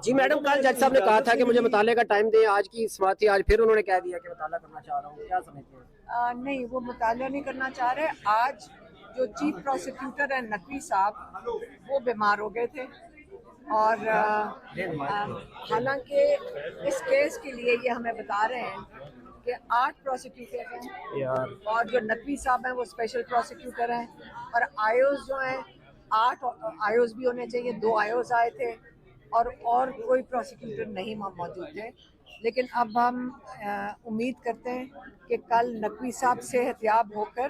جی madam, کل جج صاحب نے کہا تھا کہ مجھے مطالعے کا ٹائم دیں، آج کی سماعت تھی، آج پھر انہوں نے کہہ دیا کہ مطالعہ کرنا چاہ رہا ہوں، کیا سمجھتے ہیں؟ نہیں، وہ مطالعہ نہیں کرنا چاہ رہے. آج جو چیف پروسیکیوٹر ہیں نقوی صاحب، وہ بیمار ہو گئے تھے، اور حالانکہ اس کیس کے لیے یہ ہمیں بتا رہے ہیں کہ 8 پروسیکیوٹر ہیں، اور جو نقوی صاحب ہیں وہ اسپیشل پروسیکیوٹر ہیں، اور آئیوز جو ہیں 8 آئیوز بھی ہونے چاہیے. 2 آئیوز آئے تھے اور کوئی پروسیکیوٹر نہیں موجود تھے. لیکن اب ہم امید کرتے ہیں کہ کل نقوی صاحب صحت یاب ہو کر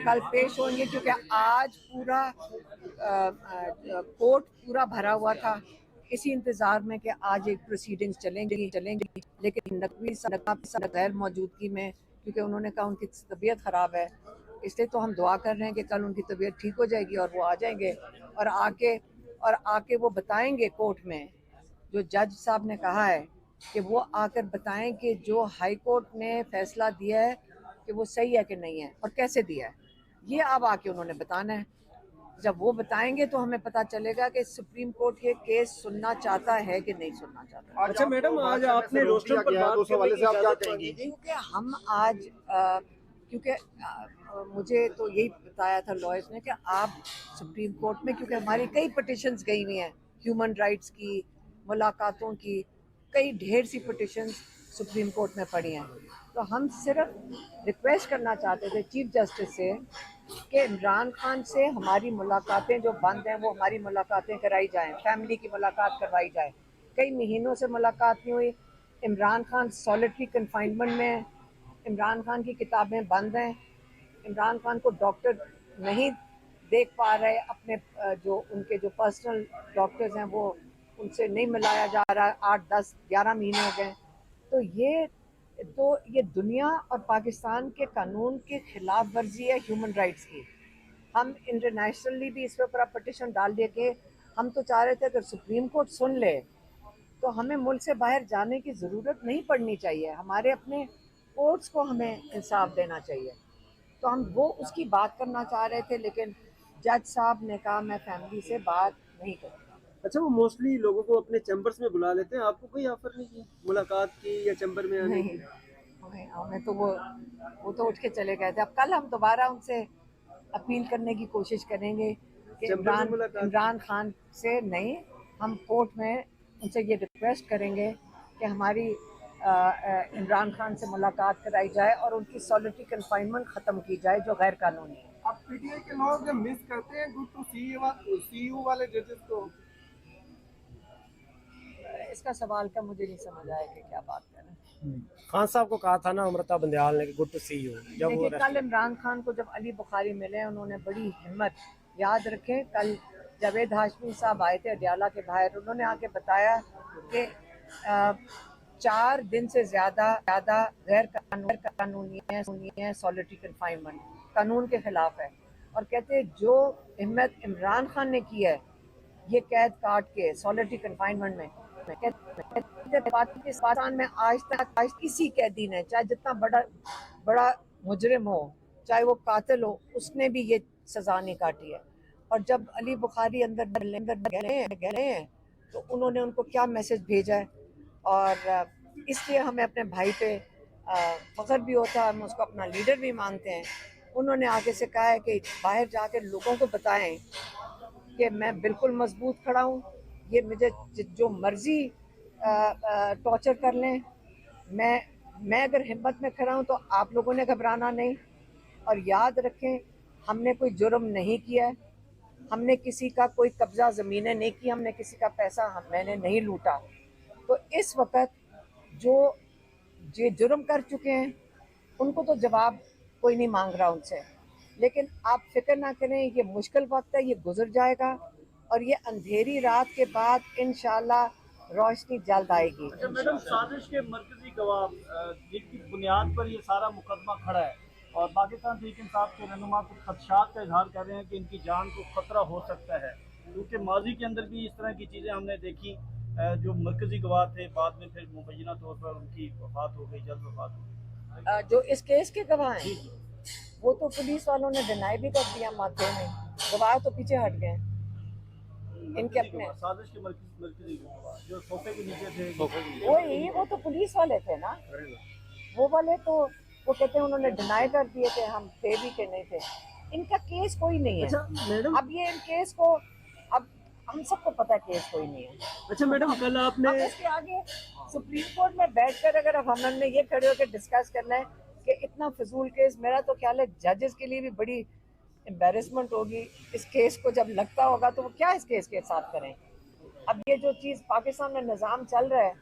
کل پیش ہوں گے، کیونکہ آج پورا کورٹ پورا بھرا ہوا تھا اسی انتظار میں کہ آج ایک پروسیڈنگز چلیں گی. لیکن نقوی صاحب غیر موجودگی میں، کیونکہ انہوں نے کہا ان کی طبیعت خراب ہے، اس لیے تو ہم دعا کر رہے ہیں کہ کل ان کی طبیعت ٹھیک ہو جائے گی اور وہ آ جائیں گے، اور آ کے وہ بتائیں گے کورٹ میں. جو جج صاحب نے کہا ہے کہ وہ آ کر بتائیں کہ جو ہائی کورٹ نے فیصلہ دیا ہے کہ وہ صحیح ہے کہ نہیں ہے اور کیسے دیا ہے، یہ اب آ کے انہوں نے بتانا ہے. جب وہ بتائیں گے تو ہمیں پتہ چلے گا کہ سپریم کورٹ یہ کیس سننا چاہتا ہے کہ نہیں سننا چاہتا. اچھا میڈم، آج آپ نے روسٹر پر بات کرنے کی اجازت مانگی تھی کیونکہ ہم آج مجھے تو یہی بتایا تھا لائرز نے کہ آپ سپریم کورٹ میں، کیونکہ ہماری کئی پٹیشنز گئی ہوئی ہیں ہیومن رائٹس کی، ملاقاتوں کی، کئی ڈھیر سی پٹیشنز سپریم کورٹ میں پڑی ہیں، تو ہم صرف ریکویسٹ کرنا چاہتے تھے چیف جسٹس سے کہ عمران خان سے ہماری ملاقاتیں جو بند ہیں وہ ہماری ملاقاتیں کرائی جائیں، فیملی کی ملاقات کروائی جائے. کئی مہینوں سے ملاقات نہیں ہوئی. عمران خان سولیٹری کنفائنمنٹ میں، عمران خان کی کتابیں بند ہیں، عمران خان کو ڈاکٹر نہیں دیکھ پا رہے، اپنے جو ان کے جو پرسنل ڈاکٹرز ہیں وہ ان سے نہیں ملایا جا رہا. 8 10 11 مہینے ہو گئے. تو یہ دنیا اور پاکستان کے قانون کے خلاف ورزی ہے ہیومن رائٹس کی. ہم انٹرنیشنلی بھی اس پر پٹیشن ڈال دیے کہ ہم تو چاہ رہے تھے اگر سپریم کورٹ سن لے تو ہمیں ملک سے باہر جانے کی ضرورت نہیں پڑنی چاہیے، ہمارے اپنے کورٹس کو ہمیں انصاف دینا چاہیے. تو ہم وہ اس کی بات کرنا چاہ رہے تھے، لیکن جج صاحب نے کہا میں فیملی سے بات نہیں کروں گا. اچھا، وہ موسٹلی لوگوں کو اپنے چیمبرز میں بلا لیتے ہیں، آپ کو کوئی آفر نہیں کی ملاقات کی یا چیمبر میں آنے کی؟ نہیں، ہمیں تو وہ تو اٹھ کے چلے گئے تھے. اب کل ہم دوبارہ ان سے اپیل کرنے کی کوشش کریں گے کہ عمران خان سے نہیں، ہم کورٹ میں ان سے یہ ریکویسٹ کریں گے کہ ہماری عمران خان سے ملاقات کرائی جائے اور ان کی سولیٹری کنفائنمنٹ ختم کی جائے جو غیر قانونی ہے. اب پی ٹی آئی کے لوگ مس کرتے ہیں گڈ ٹو سی یو والے ججز کو. اس کا سوال کا مجھے نہیں سمجھ آیا کہ کیا بات کر رہے ہیں. خان صاحب کو کہا تھا نا امرتا بندیال نے کہ گڈ ٹو سی یو. دیکھیے کل عمران خان کو جب علی بخاری ملے انہوں نے بڑی ہمت، یاد رکھیں کل جاوید ہاشمی صاحب آئے تھے اڈیالہ کے باہر، انہوں نے آ کے بتایا کہ 4 دن سے زیادہ غیر قانونی ہے سولیٹری کنفائنمنٹ، قانون کے خلاف ہے، اور کہتے جو ہمت عمران خان نے کی ہے یہ قید کاٹ کے سولیٹری کنفائنمنٹ میں، پاکستان میں آج تک کسی قیدی نے چاہے جتنا بڑا مجرم ہو، چاہے وہ قاتل ہو، اس نے بھی یہ سزا نہیں کاٹی ہے. اور جب علی بخاری اندر گئے ہیں تو انہوں نے ان کو کیا میسج بھیجا ہے، اور اس لیے ہمیں اپنے بھائی پہ فخر بھی ہوتا ہے، ہم اس کو اپنا لیڈر بھی مانتے ہیں. انہوں نے آگے سے کہا ہے کہ باہر جا کے لوگوں کو بتائیں کہ میں بالکل مضبوط کھڑا ہوں، یہ مجھے جو مرضی ٹارچر کر لیں، میں اگر ہمت میں کھڑا ہوں تو آپ لوگوں نے گھبرانا نہیں. اور یاد رکھیں ہم نے کوئی جرم نہیں کیا ہے، ہم نے کسی کا کوئی قبضہ زمینیں نہیں کی، ہم نے کسی کا پیسہ میں نے نہیں لوٹا. تو اس وقت جو جرم کر چکے ہیں ان کو تو جواب کوئی نہیں مانگ رہا ان سے، لیکن آپ فکر نہ کریں، یہ مشکل وقت ہے، یہ گزر جائے گا، اور یہ اندھیری رات کے بعد انشاءاللہ روشنی جلد آئے گی. اچھا میڈم، سازش کے مرکزی گواہ جن کی بنیاد پر یہ سارا مقدمہ کھڑا ہے اور پاکستان تحریک انصاف کے رہنما کچھ خدشات کا اظہار کر رہے ہیں کہ ان کی جان کو خطرہ ہو سکتا ہے، کیونکہ ماضی کے اندر بھی اس طرح کی چیزیں ہم نے دیکھی، جو مرکزی گواہ تھے بعد میں پھر مبینہ طور پر ان کی وفات ہو گئی، جلد وفات ہو گئی. جو اس کیس کے گواہ ہیں وہ تو پولیس والوں نے ڈینائی بھی کر دیا، مادے میں گواہ تو پیچھے ہٹ گئے. ان کے اپنے سازش کے مرکزی گواہ جو صوفے کے نیچے تھے وہ تو پولیس والے تھے نا، وہ والے تو وہ کہتے ہیں انہوں نے ڈینائی کر دیے تھے ہم تھے بھی کہ نہیں تھے. ان کا کیس کوئی نہیں ہے. اچھا میڈم، اب یہ ان کیس کو اب ہم سب کو پتہ ہے کیس کوئی نہیں ہے. اچھا میڈم، کل آپ نے اب اس کے آگے سپریم کورٹ میں بیٹھ کر اگر اب ہم نے یہ کھڑے ہو کے ڈسکس کرنا ہے کہ اتنا فضول کیس، میرا تو خیال ہے ججز کے لیے بھی بڑی امبیرسمنٹ ہوگی. اس کیس کو جب لگتا ہوگا تو وہ کیا اس کیس کے ساتھ کریں. اب یہ جو چیز پاکستان میں نظام چل رہا ہے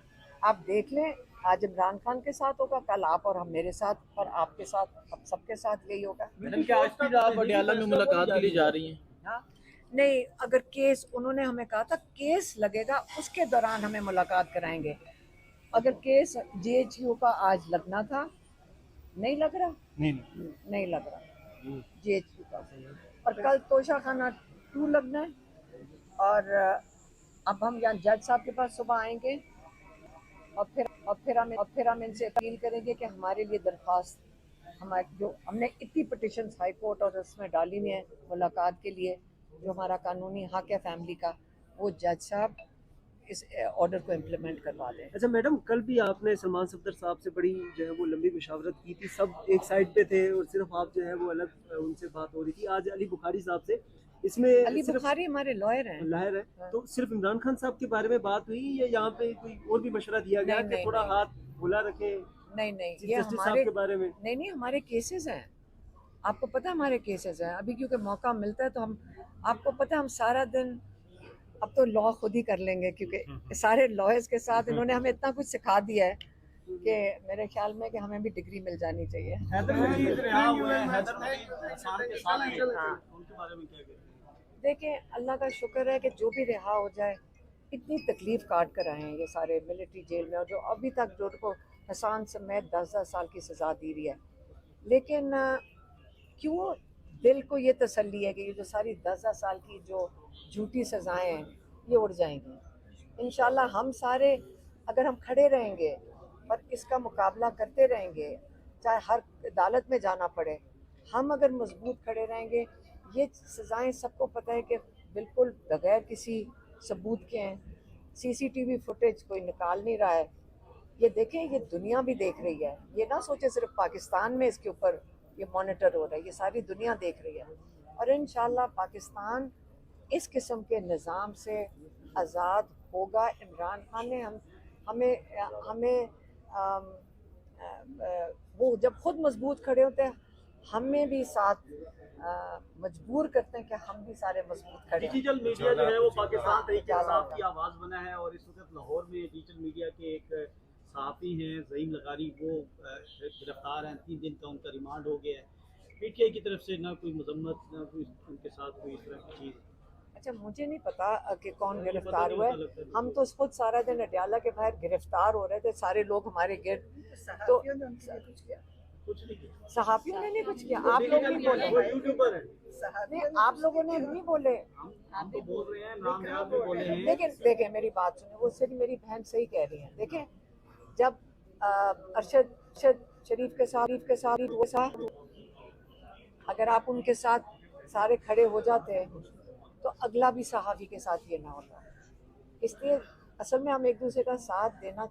آپ دیکھ لیں، آج عمران خان کے ساتھ ہوگا، کل آپ اور ہم میرے ساتھ اور آپ کے ساتھ، اب سب کے ساتھ یہی ہوگا. میڈم کیا آج پھر آپ اڈیالہ میں ملاقات کے لیے جا رہی ہیں؟ ہاں نہیں، اگر کیس انہوں نے ہمیں کہا تھا کیس لگے گا اس کے دوران ہمیں ملاقات کرائیں گے. اگر کیس جی ایچ یو کا آج لگنا تھا، نہیں لگ رہا، نہیں لگ رہا جی ایچ یو کا، اور کل توشہ خانہ 2 لگنا ہے. اور اب ہم یہاں جج صاحب کے پاس صبح آئیں گے اور پھر ہم ان سے اپیل کریں گے کہ ہمارے لیے درخواست، ہمارے جو ہم نے اتنی پٹیشنز ہائی کورٹ اور اس میں ڈالی ہوئی ہیں ملاقات کے لیے، جو ہمارا قانونی حق ہے فیملی کا، وہ جج صاحب اس آرڈر کو امپلیمنٹ کروا دیں. اچھا میڈم، کل بھی آپ نے سلمان صفدر صاحب سے بڑی جو ہے وہ لمبی مشاورت کی تھی، سب ایک سائڈ پہ تھے اور صرف آپ جو ہے وہ الگ ان سے بات ہو رہی تھی. آج علی بخاری صاحب سے، اس میں علی صرف بخاری ہمارے لائر ہیں. لاہر ہے، تو صرف عمران خان صاحب کے بارے میں بات ہوئی یا یہاں پہ کوئی اور بھی مشورہ دیا گیا کہ تھوڑا ہاتھ کھلا رکھیں نہیں چیف یہ جسٹس صاحب ہمارے کے بارے میں؟ نہیں ہمارے کیسز ہیں، آپ کو پتہ ہمارے کیسز ہیں. ابھی کیونکہ موقع ملتا ہے تو ہم، آپ کو پتہ ہم سارا دن اب تو لا خود ہی کر لیں گے، کیونکہ سارے لائرز کے ساتھ انہوں نے ہمیں اتنا کچھ سکھا دیا ہے کہ میرے خیال میں کہ ہمیں بھی ڈگری مل جانی چاہیے. حیدر مجید رہا ہوئے ہیں، حیدر مجید انسان کے ساتھ ہیں، ان کے بارے میں کیا کہتے ہیں؟ دیکھیں اللہ کا شکر ہے کہ جو بھی رہا ہو جائے. اتنی تکلیف کاٹ کر آئے ہیں یہ سارے ملٹری جیل میں، اور جو ابھی تک جو کو حسان سمیت 10 سال کی سزا دی ہوئی ہے. لیکن کیوں دل کو یہ تسلی ہے کہ یہ جو ساری 10 سال کی جو جھوٹی سزائیں ہیں یہ اڑ جائیں گی انشاءاللہ. ہم سارے اگر ہم کھڑے رہیں گے اور اس کا مقابلہ کرتے رہیں گے، چاہے ہر عدالت میں جانا پڑے، ہم اگر مضبوط کھڑے رہیں گے، یہ سزائیں سب کو پتہ ہے کہ بالکل بغیر کسی ثبوت کے ہیں. سی سی ٹی وی فوٹیج کوئی نکال نہیں رہا ہے. یہ دیکھیں، یہ دنیا بھی دیکھ رہی ہے. یہ نہ سوچے صرف پاکستان میں اس کے اوپر یہ مانیٹر ہو رہا ہے، یہ ساری دنیا دیکھ رہی ہے. اور انشاءاللہ پاکستان اس قسم کے نظام سے آزاد ہوگا. عمران خان نے ہمیں وہ جب خود مضبوط کھڑے ہوتے ہیں، ہمیں بھی ساتھ مجبور کرتے ہیں کہ ہم بھی سارے مضبوط کھڑے ہیں. ڈیجیٹل میڈیا جو ہے وہ پاکستان تحریک انصاف کی آواز بنا ہے، اور اس وقت لاہور میں ڈیجیٹل میڈیا کے ایک صحافی ہیں زعیم لغاری، وہ گرفتار ہیں. 3 دن کا ان کا ریمانڈ ہو گیا ہے. پی ٹی آئی کی طرف سے نہ کوئی مذمت، نہ کوئی ان کے ساتھ کوئی اس طرح کی چیز. اچھا مجھے نہیں پتا کہ کون گرفتار ہوا ہے. ہم تو خود سارا دن اڈیالہ کے باہر گرفتار ہو رہے تھے، سارے لوگ ہمارے گرد. تو کچھ نہیں کیا. صحافیوں نے نہیں کچھ کیا. آپ لوگ نہیں بولے، وہ یوٹیوبر ہیں، نہیں آپ لوگوں نے نہیں بولے. ہم تو بول رہے ہیں، نام یاد بھی بولے ہیں. لیکن دیکھیں میری بات سنیں، وہ صرف میری بہن صحیح کہہ رہی ہیں. دیکھیں جب ارشد شریف کے ساتھ وہ ساتھ، اگر آپ ان کے ساتھ سارے کھڑے ہو جاتے ہیں تو اگلا بھی صحافی کے ساتھ یہ نہ ہوتا. اس لیے اصل میں ہم ایک دوسرے کا ساتھ دینا،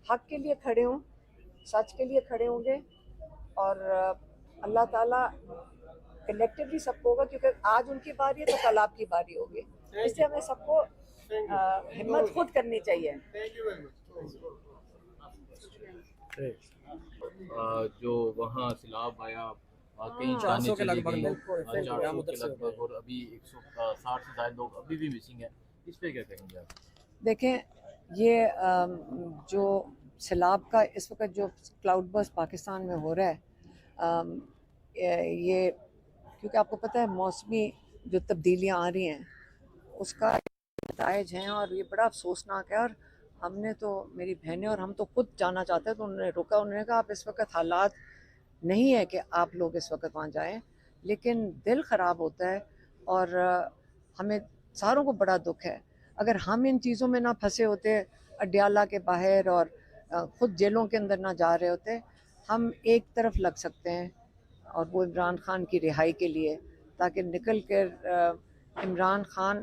حق کے لیے کھڑے ہوں، سچ کے لیے کھڑے ہوں گے، اور اللہ تعالیٰ کلیکٹیولی سب کو ہوگا، کیونکہ آج ان کی باری ہے تو کل آپ کی باری ہوگی. اس لیے ہمیں سب کو ہمت خود کرنی چاہیے. جو وہاں سیلاب آیا، کئی جانیں چلی گئیں، 400 کے لگ بھگ، اور ابھی 160 سے زائد لوگ ابھی بھی مسنگ ہیں. اس پہ کیا کہیں گے آپ؟ دیکھیں یہ جو سیلاب کا اس وقت جو کلاؤڈ برسٹ پاکستان میں ہو رہا ہے، یہ کیونکہ آپ کو پتہ ہے موسمی جو تبدیلیاں آ رہی ہیں اس کا نتائج ہیں، اور یہ بڑا افسوسناک ہے. اور ہم نے تو، میری بہنیں اور ہم تو خود جانا چاہتے ہیں، تو انہوں نے روکا. انہوں نے کہا آپ اس وقت حالات نہیں ہے کہ آپ لوگ اس وقت وہاں جائیں. لیکن دل خراب ہوتا ہے، اور ہمیں ساروں کو بڑا دکھ ہے. اگر ہم ان چیزوں میں نہ پھنسے ہوتے، اڈیالہ کے باہر اور خود جیلوں کے اندر نہ جا رہے ہوتے، ہم ایک طرف لگ سکتے ہیں، اور وہ عمران خان کی رہائی کے لیے، تاکہ نکل کر عمران خان